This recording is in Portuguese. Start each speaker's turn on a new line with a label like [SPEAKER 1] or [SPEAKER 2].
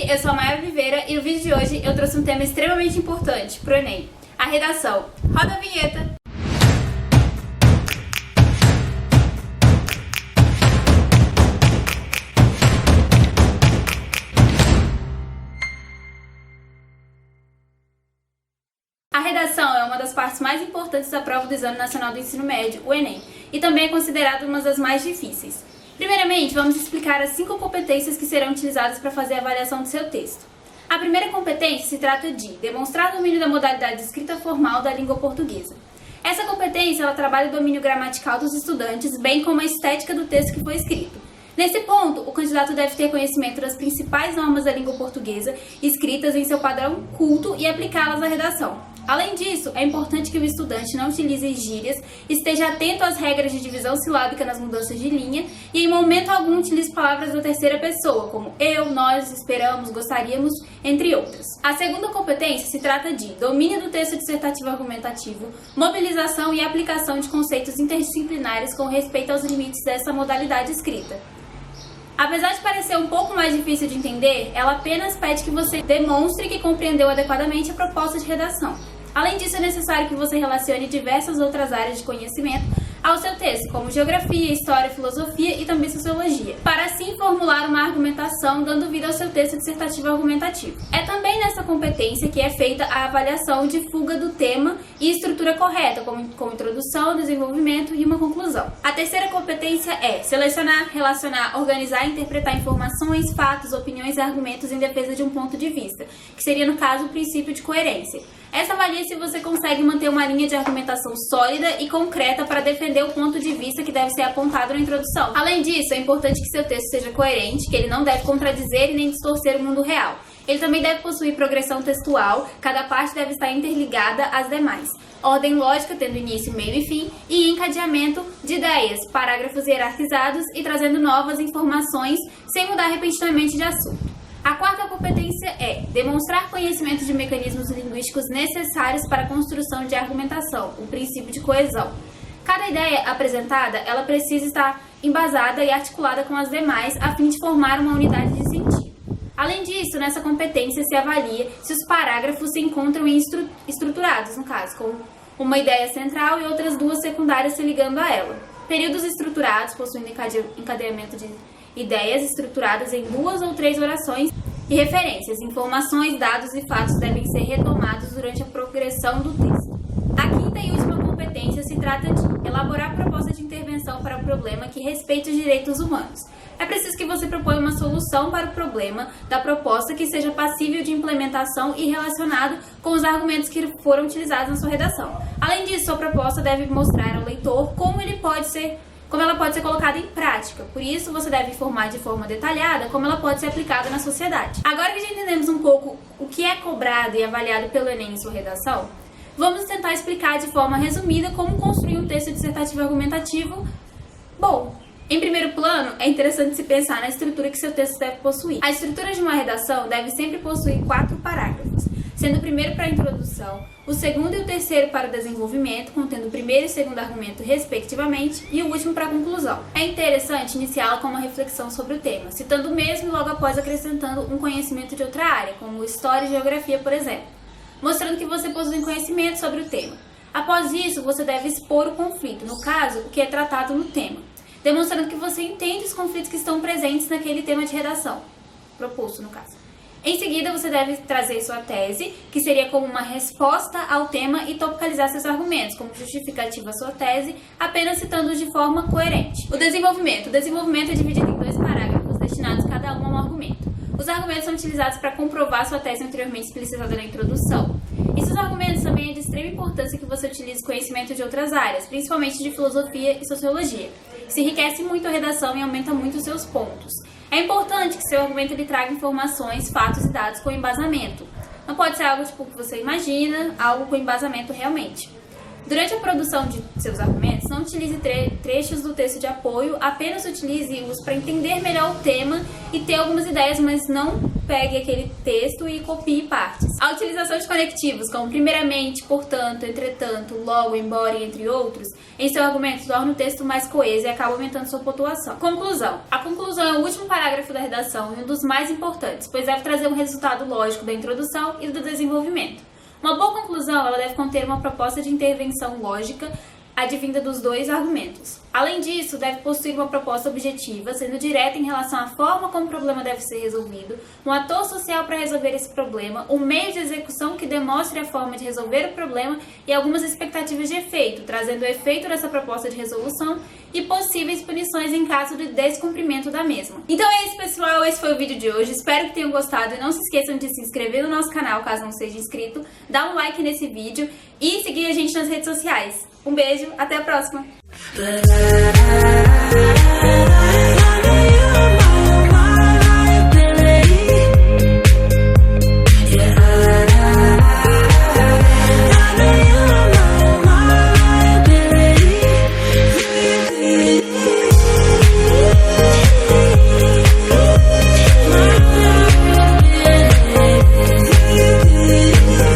[SPEAKER 1] Oi, eu sou a Maia Oliveira e no vídeo de hoje eu trouxe um tema extremamente importante pro Enem, a redação. Roda a vinheta! A redação é uma das partes mais importantes da prova do Exame Nacional do Ensino Médio, o Enem, e também é considerada uma das mais difíceis. Primeiramente, vamos explicar as 5 competências que serão utilizadas para fazer a avaliação do seu texto. A primeira competência se trata de demonstrar domínio da modalidade de escrita formal da língua portuguesa. Essa competência ela trabalha o domínio gramatical dos estudantes, bem como a estética do texto que foi escrito. Nesse ponto, o candidato deve ter conhecimento das principais normas da língua portuguesa escritas em seu padrão culto e aplicá-las à redação. Além disso, é importante que o estudante não utilize gírias, esteja atento às regras de divisão silábica nas mudanças de linha e em momento algum utilize palavras da terceira pessoa, como eu, nós, esperamos, gostaríamos, entre outras. A segunda competência se trata de domínio do texto dissertativo argumentativo, mobilização e aplicação de conceitos interdisciplinares com respeito aos limites dessa modalidade escrita. Apesar de parecer um pouco mais difícil de entender, ela apenas pede que você demonstre que compreendeu adequadamente a proposta de redação. Além disso, é necessário que você relacione diversas outras áreas de conhecimento ao seu texto, como geografia, história, filosofia e também sociologia, para assim formular uma argumentação dando vida ao seu texto dissertativo argumentativo. É também nessa competência que é feita a avaliação de fuga do tema e estrutura correta, com introdução, desenvolvimento e uma conclusão. A terceira competência é selecionar, relacionar, organizar e interpretar informações, fatos, opiniões e argumentos em defesa de um ponto de vista, que seria, no caso, o princípio de coerência. Essa avalia se você consegue manter uma linha de argumentação sólida e concreta para defender o ponto de vista que deve ser apontado na introdução. Além disso, é importante que seu texto seja coerente, que ele não deve contradizer e nem distorcer o mundo real. Ele também deve possuir progressão textual, cada parte deve estar interligada às demais. Ordem lógica, tendo início, meio e fim, e encadeamento de ideias, parágrafos hierarquizados e trazendo novas informações sem mudar repentinamente de assunto. A quarta competência é demonstrar conhecimento de mecanismos linguísticos necessários para a construção de argumentação, o princípio de coesão. Cada ideia apresentada, ela precisa estar embasada e articulada com as demais a fim de formar uma unidade de sentido. Além disso, nessa competência se avalia se os parágrafos se encontram estruturados, no caso, com uma ideia central e outras duas secundárias se ligando a ela. Períodos estruturados, possuindo encadeamento de ideias estruturadas em 2 ou 3 orações e referências, informações, dados e fatos devem ser retomados durante a progressão do texto. A quinta e última competência se trata de elaborar proposta de intervenção para o problema que respeite os direitos humanos. É preciso que você proponha uma solução para o problema da proposta que seja passível de implementação e relacionado com os argumentos que foram utilizados na sua redação. Além disso, sua proposta deve mostrar ao leitor como ela pode ser colocada em prática. Por isso, você deve informar de forma detalhada como ela pode ser aplicada na sociedade. Agora que já entendemos um pouco o que é cobrado e avaliado pelo Enem em sua redação, vamos tentar explicar de forma resumida como construir um texto dissertativo argumentativo. Bom, em primeiro plano, é interessante se pensar na estrutura que seu texto deve possuir. A estrutura de uma redação deve sempre possuir 4 parágrafos, sendo o primeiro para a introdução, o segundo e o terceiro para o desenvolvimento, contendo o primeiro e segundo argumento respectivamente, e o último para a conclusão. É interessante iniciá-la com uma reflexão sobre o tema, citando o mesmo e logo após acrescentando um conhecimento de outra área, como história e geografia, por exemplo, mostrando que você possui conhecimento sobre o tema. Após isso, você deve expor o conflito, no caso, o que é tratado no tema, demonstrando que você entende os conflitos que estão presentes naquele tema de redação, proposto no caso. Em seguida, você deve trazer sua tese, que seria como uma resposta ao tema e topicalizar seus argumentos, como justificativa à sua tese, apenas citando-os de forma coerente. O desenvolvimento. O desenvolvimento é dividido em 2 parágrafos, destinados cada um a um argumento. Os argumentos são utilizados para comprovar sua tese anteriormente explicitada na introdução. E seus argumentos também é de extrema importância que você utilize conhecimento de outras áreas, principalmente de filosofia e sociologia. Isso enriquece muito a redação e aumenta muito os seus pontos. É importante que seu argumento lhe traga informações, fatos e dados com embasamento. Não pode ser algo tipo que você imagina, algo com embasamento realmente. Durante a produção de seus argumentos, não utilize trechos do texto de apoio, apenas utilize-os para entender melhor o tema e ter algumas ideias, mas não pegue aquele texto e copie partes. A utilização de conectivos, como primeiramente, portanto, entretanto, logo, embora e entre outros, em seu argumento torna o texto mais coeso e acaba aumentando sua pontuação. Conclusão. A conclusão é o último parágrafo da redação e um dos mais importantes, pois deve trazer um resultado lógico da introdução e do desenvolvimento. Uma boa conclusão, ela deve conter uma proposta de intervenção lógica advinda dos dois argumentos. Além disso, deve possuir uma proposta objetiva, sendo direta em relação à forma como o problema deve ser resolvido, um ator social para resolver esse problema, um meio de execução que demonstre a forma de resolver o problema e algumas expectativas de efeito, trazendo o efeito dessa proposta de resolução e possíveis punições em caso de descumprimento da mesma. Então é isso, pessoal, esse foi o vídeo de hoje, espero que tenham gostado e não se esqueçam de se inscrever no nosso canal caso não seja inscrito, dar um like nesse vídeo e seguir a gente nas redes sociais. Um beijo, até a próxima!